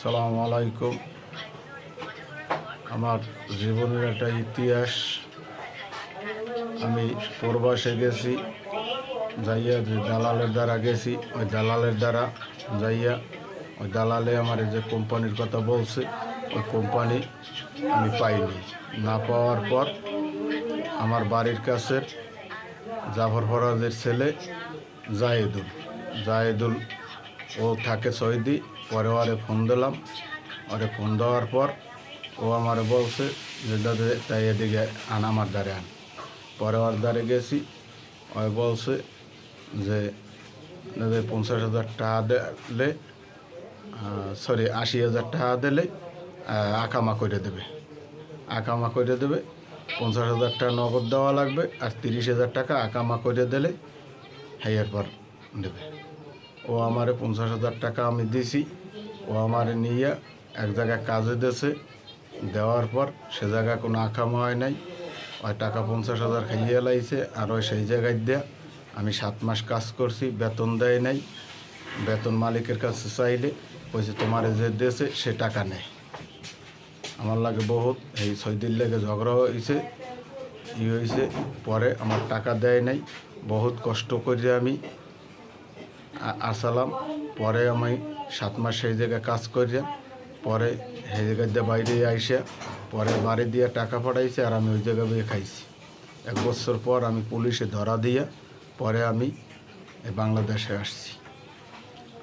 আসসালামু আলাইকুম। আমার জীবনের একটা ইতিহাস। আমি প্রবাসে গেছি, যাইয়া যে দালালের দ্বারা গেছি, ওই দালালের দ্বারা যাইয়া ওই দালালে আমার যে কোম্পানির কথা বলছে, ওই কোম্পানি আমি পাইনি। না পাওয়ার পর আমার বাড়ির কাছের জাফর ফরাজের ছেলে জায়েদুল জায়েদুল ও থাকে সৌদি। পরে ওরে ফোন দিলাম। ওরে ফোন দেওয়ার পর ও আমারে বলছে যে দাদা তাই এদিকে আন, আমার দ্বারে আন। পরে ওর দ্বারে গেছি। ও বলছে যে দাদা 50,000 টাকা দিলে, 80,000 টাকা দিলে আকামা করে দেবে। 50,000 টাকা নগদ দেওয়া লাগবে, আর 30,000 টাকা আকামা করে দিলে হাইয়ার পর দেবে। ও আমারে 50,000 টাকা আমি দিছি। ও আমারে নিয়ে এক জায়গায় কাজে দিয়েছে। দেওয়ার পর সে জায়গায় কোনো আকামা হয় নাই। ওই টাকা 50,000 খাইয়ে লাইছে। আর ওই সেই জায়গায় দেয়া আমি 7 মাস কাজ করছি, বেতন দেয় নাই। বেতন মালিকের কাছে চাইলে বলছে তোমার যে দিয়েছে সে টাকা নেয়। আমার লাগে বহুত এই 6 দিন লেগে ঝগড়া হয়েছে, হয়েছে। পরে আমার টাকা দেয় নাই। বহুত কষ্ট করে আমি আসালাম। পরে আমি 7 মাস সেই জায়গায় কাজ করিয়া পরে সেই জায়গায় দিয়ে বাইরে আইসা পরে বাড়ি দিয়ে টাকা পাঠাইছে, আর আমি ওই জায়গায় বয়ে খাইছি। 1 বছর পর আমি পুলিশে ধরা দিয়া পরে আমি বাংলাদেশে আসছি।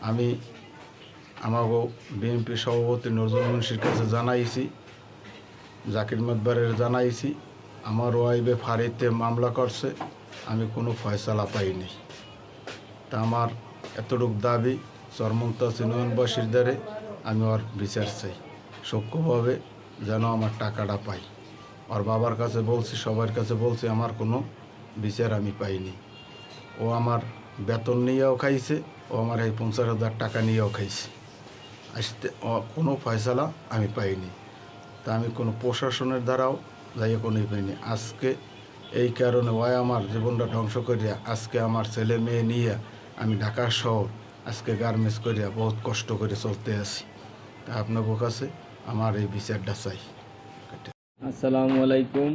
আমি আমাকে বিএনপি সভাপতি নজরুল মুন্সির কাছে জানাইছি, জাকির মাতবারের জানাইছি। আমার ওয়াইফে ফাঁড়িতে মামলা করছে, আমি কোনো ফয়সালা পাইনি। তা আমার এতটুক দাবি, চরমন্তাজ ইউনিয়নবাসীর দ্বারে আমি ওর বিচার চাই, সূক্ষ্মভাবে যেন আমার টাকাটা পাই। ওর বাবার কাছে বলছি, সবার কাছে বলছি, আমার কোনো বিচার আমি পাইনি। ও আমার বেতন নিয়েও খাইছে, ও আমার এই 50,000 টাকা নিয়েও খাইছে। আসতে কোনো ফয়সালা আমি পাইনি। তা আমি কোনো প্রশাসনের দ্বারাও যাইয়ে কোনো পাইনি। আজকে এই কারণে ওই আমার জীবনটা ধ্বংস করিয়া আজকে আমার ছেলে মেয়ে নিয়ে আমি ঢাকা শহর আজকে গার্মেন্টস করিয়া বহুত কষ্ট করে চলতে আছি। তা আপনাদের কাছে আমার এই বিচারটা চাই। আসসালামু আলাইকুম।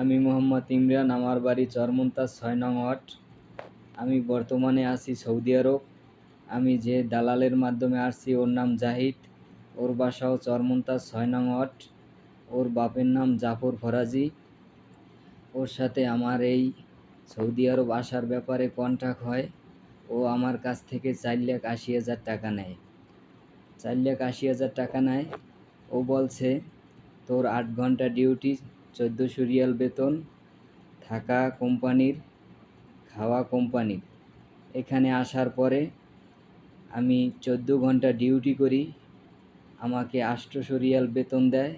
আমি মোহাম্মদ ইমরান, আমার বাড়ি চরমন্তাজ 6 নং ওয়ার্ড। আমি বর্তমানে আছি সৌদি আরব। আমি যে দালালের মাধ্যমে আসছি ওর নাম জাহিদ, ওর বাসাও চরমন্তাজ 6 নং ওয়ার্ড। ওর বাপের নাম জাফর ফরাজি। ওর সাথে আমার এই সৌদি আরব আসার ব্যাপারে কন্ট্রাক্ট হয়। ও আমার কাছ থেকে 4,80,000 টাকা নেয়। 4,80,000 টাকা নেয়। ও বলছে তোর 8 ঘন্টা ডিউটি, 1400 রিয়াল বেতন, থাকা কোম্পানির, খাওয়া কোম্পানির। এখানে আসার পরে আমি 14 ঘন্টা ডিউটি করি, আমাকে 800 রিয়াল বেতন দেয়,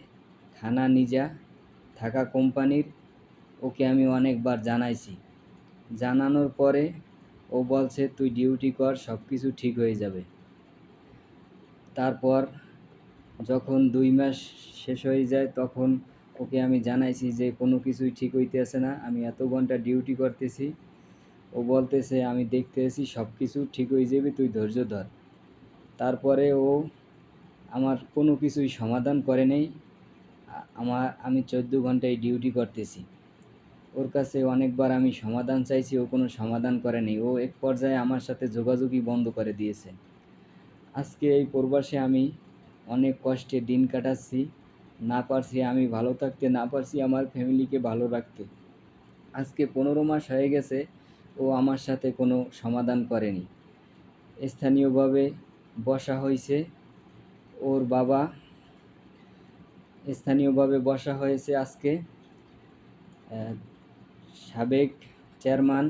খানা নিজা, থাকা কোম্পানির। ওকে আমি অনেকবার জানাইছি। জানানোর পরে ও বলছে তুই ডিউটি কর, সব কিছু ঠিক হয়ে যাবে। তারপর যখন 2 মাস শেষ হয়ে যায় তখন ওকে আমি জানাইছি যে কোনো কিছুই ঠিক হইতেছে না, আমি এত ঘন্টা ডিউটি করতেছি। ও বলতেছে আমি দেখতেছি সব কিছু ঠিক হয়ে যাবে, তুই ধৈর্য ধর। তারপরে ও আমার কোনো কিছুই সমাধান করে নেই। আমি 14 ঘন্টায় ডিউটি করতেছি। ওর কাছে অনেকবার আমি সমাধান চাইছি, ও কোনো সমাধান করে নেই। ও এক পর্যায়ে আমার সাথে যোগাযোগই বন্ধ করে দিয়েছে। আজকে এই প্রবাসে আমি অনেক কষ্টে দিন কাটাচ্ছি। না পারছি আমি ভালো থাকতে, না পারছি আমার ফ্যামিলিকে ভালো রাখতে। আজকে 15 মাস হয়ে গেছে ও আমার সাথে কোনো সমাধান করেনি। স্থানীয়ভাবে বসা হয়েছে ওর বাবা, স্থানীয়ভাবে বসা হয়েছে আজকে সাবেক চেয়ারম্যান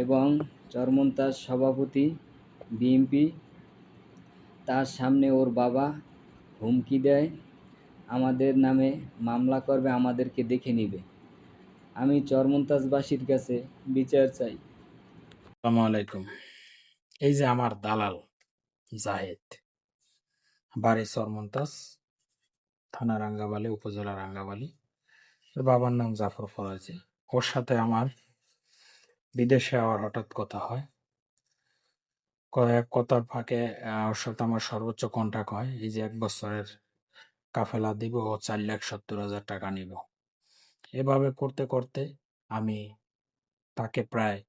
এবং চরমন্তাজ সভাপতি বিএনপি। তার সামনে ওর বাবা হুমকি দেয়, আমাদের নামে মামলা করবে, আমাদেরকে দেখে নিবে। আমি চরমন্তাজবাসীর কাছে বিচার চাই। আসসালামু আলাইকুম। এই যে আমার দালাল জাহেদ, বাড়ি চরমন্তাজ, থানা রাঙ্গাবালী, উপজেলা রাঙ্গাবালী। এর বাবার নাম জাফর ফরাজি। ওর সাথে আমার বিদেশে যাওয়ার হঠাৎ কথা হয়। কয়েক কথার ফাঁকে ওর সাথে আমার সর্বোচ্চ কন্টাক্ট হয়, এই যে 1 বছরের কাফেলা দিব ও 4,70,000 টাকা নিব। এভাবে করতে করতে আমি তাকে প্রায়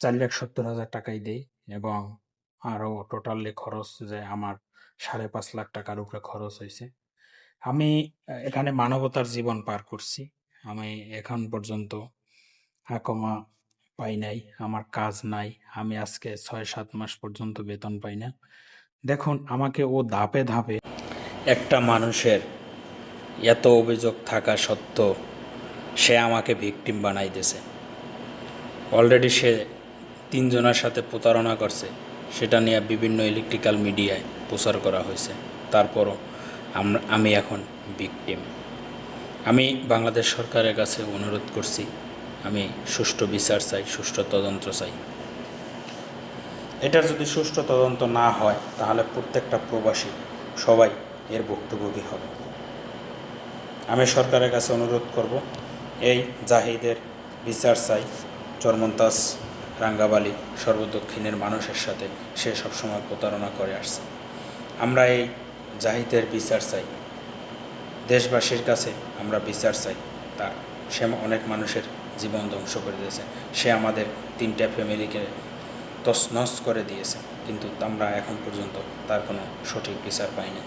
4,70,000 টাকাই দেই এবং আরও টোটালি খরচ যে আমার 5.5 লাখ টাকার উপরে খরচ হয়েছে। আমি এখানে মানবতার জীবন পার করছি। আমি এখন পর্যন্ত আকমা পাই নাই, আমার কাজ নাই। আমি আজকে 6-7 মাস পর্যন্ত বেতন পাই না। দেখুন, আমাকে ও ধাপে ধাপে একটা মানুষের এত অভিযোগ থাকা সত্ত্বেও সে আমাকে ভিকটিম বানাই দিয়েছে। অলরেডি সে 3 জনের সাথে প্রতারণা করছে, সেটা নিয়ে বিভিন্ন ইলেকট্রিক্যাল মিডিয়ায় প্রচার করা হয়েছে। তারপরও আমি এখন ভিকটিম। আমি বাংলাদেশ সরকারের কাছে অনুরোধ করছি, আমি সুষ্ঠু বিচার চাই, সুষ্ঠু তদন্ত চাই। এটার যদি সুষ্ঠু তদন্ত না হয় তাহলে প্রত্যেকটা প্রবাসী সবাই এর ভুক্তভোগী হবে। আমি সরকারের কাছে অনুরোধ করব, এই জাহিদের বিচার চাই। চরমন্তাজ রাঙ্গাবালি সর্বদক্ষিণের মানুষের সাথে সে সবসময় প্রতারণা করে আসছে। আমরা এই জাহিদের বিচার চাই, দেশবাসীর কাছে আমরা বিচার চাই। তার সে অনেক মানুষের জীবন ধ্বংস করে দিয়েছে, সে আমাদের 3টা ফ্যামিলিকে তছনছ করে দিয়েছে, কিন্তু আমরা এখন পর্যন্ত তার কোনো সঠিক বিচার পাইনি।